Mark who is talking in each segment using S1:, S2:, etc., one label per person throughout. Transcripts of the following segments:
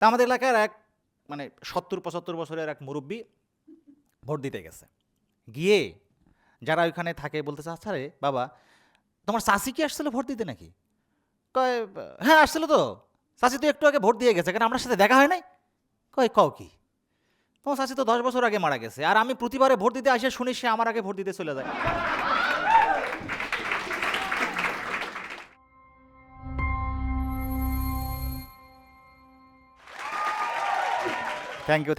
S1: তা আমাদের এলাকার এক ৭০-৭৫ বছরের এক মুরব্বী ভোট দিতে গেছে। গিয়ে যারা ওইখানে থাকে বলতেছে, আচ্ছা রে বাবা, তোমার চাচি কি আসছিল ভোট দিতে নাকি? কয়, হ্যাঁ আসছিল তো, চাচি তো একটু আগে ভোট দিয়ে গেছে, কারণ আমার সাথে দেখা হয় নাই। কয়, কও কি? তোমার চাচি তো 10 বছর আগে মারা গেছে, আর আমি প্রতিবারে ভোট দিতে আসে শুনি সে আমার আগে ভোট দিতে চলে যায়।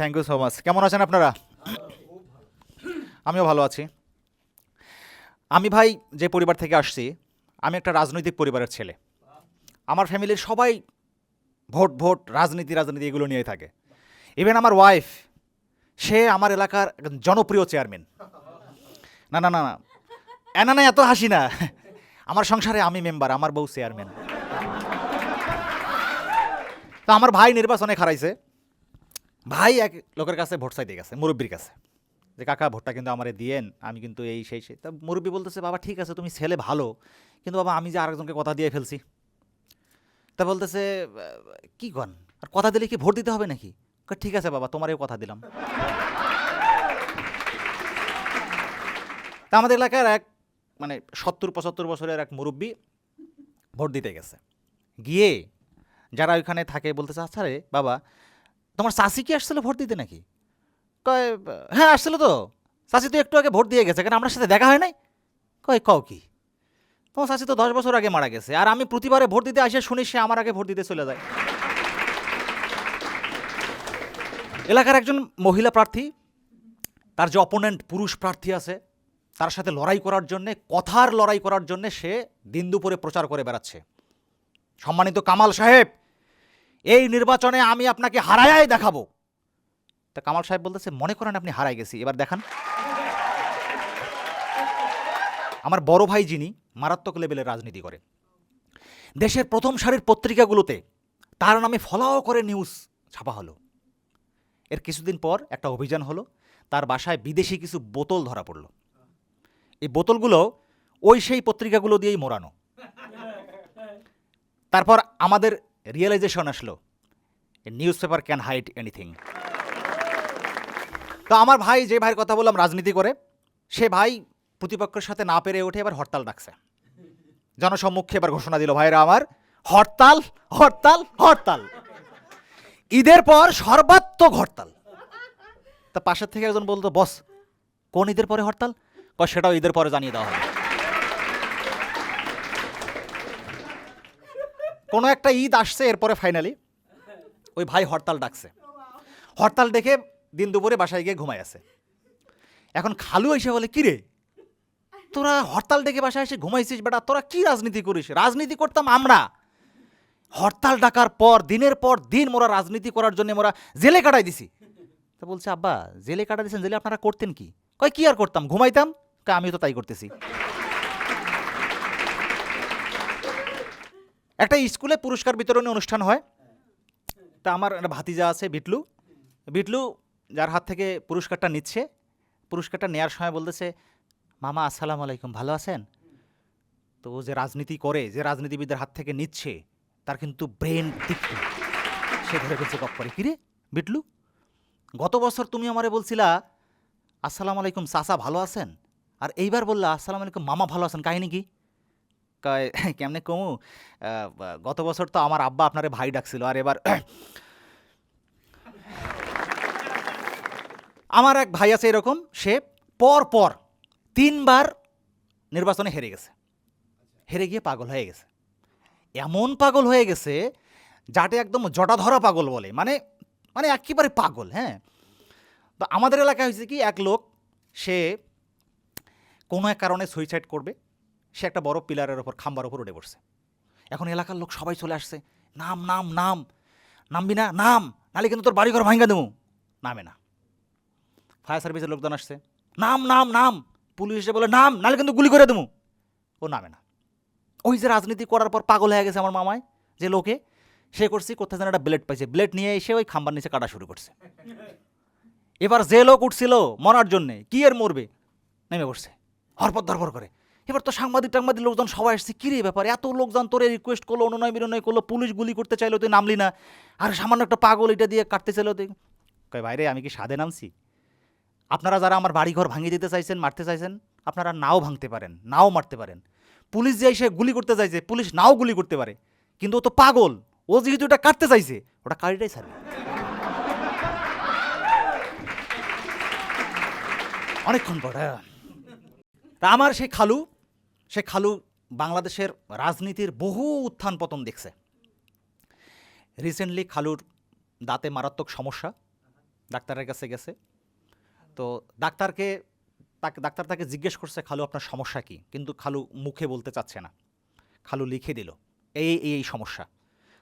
S1: Thank you so much. কেমন আছেন আপনারা? আমিও ভালো আছি। আমি ভাই যে পরিবার থেকে আসছি, আমি একটা রাজনৈতিক পরিবারের ছেলে। আমার ফ্যামিলির সবাই ভোট ভোট রাজনীতি রাজনীতি এগুলো নিয়ে থাকে। ইভেন আমার ওয়াইফ, সে আমার এলাকার একজন জনপ্রিয় চেয়ারম্যান। না না না না, না এত হাসি না। আমার সংসারে আমি মেম্বার, আমার বউ চেয়ারম্যান। তো আমার ভাই নির্বাচনে খারাইছে। ভাই এক লোকের কাছে ভোট চাইতে গেছে, মুরব্বীর কাছে, যে কাকা ভোটটা কিন্তু আমারে দিয়েন, আমি কিন্তু এই সেই তা মুরব্বী বলতেছে, বাবা ঠিক আছে তুমি ছেলে ভালো, কিন্তু বাবা আমি যে আরেকজনকে কথা দিয়ে ফেলছি। তা বলতেছে, কি কন, আর কথা দিলে কি ভোট দিতে হবে নাকি? ঠিক আছে বাবা, তোমারও কথা দিলাম। তা আমাদের এলাকার এক ৭০-৭৫ বছরের এক মুরব্বী ভোট দিতে গেছে। গিয়ে যারা ওইখানে থাকে বলতেছে, আচ্ছা রে বাবা, তোমার চাচি কি আসছিল ভোট দিতে নাকি? কয়, হ্যাঁ আসছিল তো, চাচি তো একটু আগে ভোট দিয়ে গেছে, কারণ আমার সাথে দেখা হয় নাই। কয়, কও কি? তোমার চাচি তো 10 বছর আগে মারা গেছে, আর আমি প্রতিবারে ভোট দিতে আসে শুনি সে আমার আগে ভোট দিতে চলে যায়। এলাকার একজন মহিলা প্রার্থী, তার যে অপোনেন্ট পুরুষ প্রার্থী আছে, তার সাথে লড়াই করার জন্যে, কথার লড়াই করার জন্যে সে দিন দুপুরে প্রচার করে বেড়াচ্ছে, সম্মানিত কামাল সাহেব, এই নির্বাচনে আমি আপনাকে হারায়াই দেখাবো। তা কামাল সাহেব বলতেছে, মনে করেন আপনি হারাই গেছি, এবার দেখান। আমার বড় ভাই যিনি মারাত্মক লেভেলের রাজনীতি করে, দেশের প্রথম সারির পত্রিকাগুলোতে তার নামে ফলাও করে নিউজ ছাপা হলো। এর কিছুদিন পর একটা অভিযান হলো, তার বাসায় বিদেশি কিছু বোতল ধরা পড়ল। এই বোতলগুলো ওই সেই পত্রিকাগুলো দিয়েই মোড়ানো। তারপর আমাদের রিয়েলাইজেশন আসলো, news paper can hide anything. তো আমার ভাই, যে ভাইয়ের কথা বললাম রাজনীতি করে, সে ভাই প্রতিপক্ষের সাথে না পেরে উঠে এবার হরতাল ডাকছে। জনসম্মুখে এবার ঘোষণা দিল, ভাইরা আমার, হরতাল হরতাল হরতাল, ঈদের পর সর্বাত্মক হরতাল। তা পাশের থেকে একজন বলতো, বস কোন ঈদের পরে হরতাল? সেটাও ঈদের পরে জানিয়ে দেওয়া হবে। কোনো একটা ঈদ আসছে, এরপরে ফাইনালি ওই ভাই হরতাল ডাকছে। হরতাল ডেকে দিন দুপুরে বাসায় গিয়ে ঘুমায় আছে। এখন খালু এসে বলে, কিরে তোরা হরতাল ডেকে বাসায় এসে ঘুমাইছিস বেটা, তোরা কি রাজনীতি করিস? রাজনীতি করতাম আমরা। হরতাল ডাকার পর দিন মোরা রাজনীতি করার জন্য মোরা জেলে কাটাই দিছি। তা বলছে, আব্বা জেলে কাটাই দিয়েছেন, জেলে আপনারা করতেন কি? কয়, কি আর করতাম, ঘুমাইতাম। আমিও তো তাই করতেছি। একটা স্কুলে পুরস্কার বিতরণী অনুষ্ঠান হয়। তা আমার একটা ভাতিজা আছে, বিটলু। বিটলু যার হাত থেকে পুরস্কারটা নিচ্ছে, পুরস্কারটা নেওয়ার সময় বলতেছে, মামা আসসালামু আলাইকুম, ভালো আছেন? তো যে রাজনীতি করে, যে রাজনীতিবিদের হাত থেকে নিচ্ছে, তার কিন্তু ব্রেন তীক্ষ্ণ। সে ধরে ফেলছে কপ করে, কিরে বিটলু, গত বছর তুমি আমারে বলছিলা আসসালামু আলাইকুম চাচা ভালো আছেন, আর এইবার বললা আসসালামু আলাইকুম মামা ভালো আছেন, কাহিনী কি? কয়, কেমনে কমু, গত বছর তো আমার আব্বা আপনারে ভাই ডাকছিল, আর এবার আমার এক ভাই আছে এরকম, সে পর পর 3বার নির্বাচনে হেরে গেছে। হেরে গিয়ে পাগল হয়ে গেছে, এমন পাগল হয়ে গেছে যাতে একদম জটাধরা পাগল বলে, মানে মানে একেবারে পাগল। হ্যাঁ, তো আমাদের এলাকায় হয়েছে কি, এক লোক, সে কোনো এক কারণে সুইসাইড করবে, সে একটা বড় পিলারের ওপর, খাম্বার ওপর উঠে পড়ছে। এখন এলাকার লোক সবাই চলে আসছে, নাম নাম নাম, নামবি না নাম, নাহলে কিন্তু তোর বাড়িঘর ভাঙ্গা দেবো। নামে না। ফায়ার সার্ভিসের লোকজন আসছে, নাম নাম নাম, পুলিশ এসে বলে নাম, নাহলে কিন্তু গুলি করে দেবো। ও নামে না। ওই যে রাজনীতি করার পর পাগল হয়ে গেছে আমার মামায়, যে লোকে, সে করছি কোথায় যেন একটা ব্লেড পাইছে, ব্লেড নিয়ে এসে ওই খাম্বার নিচে কাটা শুরু করছে। এবার যে লোক উঠছিল মরার জন্যে, কি এর মরবে, নেমে পড়ছে হরপর ধরপর করে, এবার তো সাংবাদিক টাংবাদিক লোকজন সবাই আসছে, কিরে ব্যাপার, এত লোকজন তোরে রিকোয়েস্ট করলো, অনুনয় বিনয় করলো, পুলিশ গুলি করতে চাইলো, তুই নামলি না, আর সামান্য একটা পাগল এটা দিয়ে কাটতে চাইলো তুই। কয় বাইরে আমি কি সাদে নামছি? আপনারা যারা আমার বাড়িঘর ভাঙিয়ে দিতে চাইছেন, মারতে চাইছেন, আপনারা নাও ভাঙতে পারেন, নাও মারতে পারেন। পুলিশ যে এসে গুলি করতে চাইছে, পুলিশ নাও গুলি করতে পারে, কিন্তু ও তো পাগল, ও যেহেতু ওটা কাটতে চাইছে, ওটা কারিটাই ছাড়বে। অনেকক্ষণ পর তা আমার সেই খালু বাংলাদেশের রাজনীতির বহু উত্থান পতন দেখছে। রিসেন্টলি খালুর দাঁতে মারাত্মক সমস্যা, ডাক্তারের কাছে গেছে। তো ডাক্তার তাকে জিজ্ঞেস করছে, খালু আপনার সমস্যা কি? কিন্তু খালু মুখে বলতে চাচ্ছে না, খালু লিখে দিল এই সমস্যা।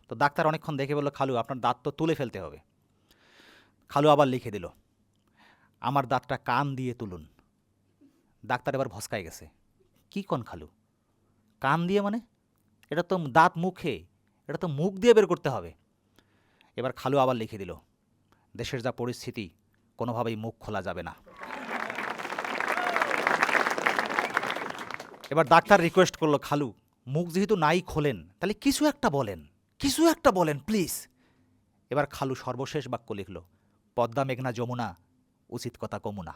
S1: তো ডাক্তার অনেকক্ষণ দেখে বলল, খালু আপনার দাঁত তো তুলে ফেলতে হবে। খালু আবার লিখে দিল, আমার দাঁতটা কান দিয়ে তুলুন। ডাক্তার এবার ভসকায় গেছে, কি কন খালু, কান দিয়ে মানে? এটা তো দাঁত মুখে, এটা তো মুখ দিয়ে বের করতে হবে। এবার খালু আবার লিখে দিল, দেশের যা পরিস্থিতি, কোনোভাবেই মুখ খোলা যাবে না। এবার ডাক্তার রিকোয়েস্ট করলো, খালু মুখ যেহেতু নাই খোলেন, তাহলে কিছু একটা বলেন প্লিজ। এবার খালু সর্বশেষ বাক্য লিখল, পদ্মা মেঘনা যমুনা, উচিত কথা কমুনা।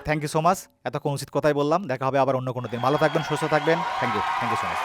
S1: থ্যাংক ইউ সো মাচ, এতক্ষণ উচিত কথাই বললাম। দেখা হবে আবার অন্য কোনো দিন। ভালো থাকবেন, সুস্থ থাকবেন। Thank you so much.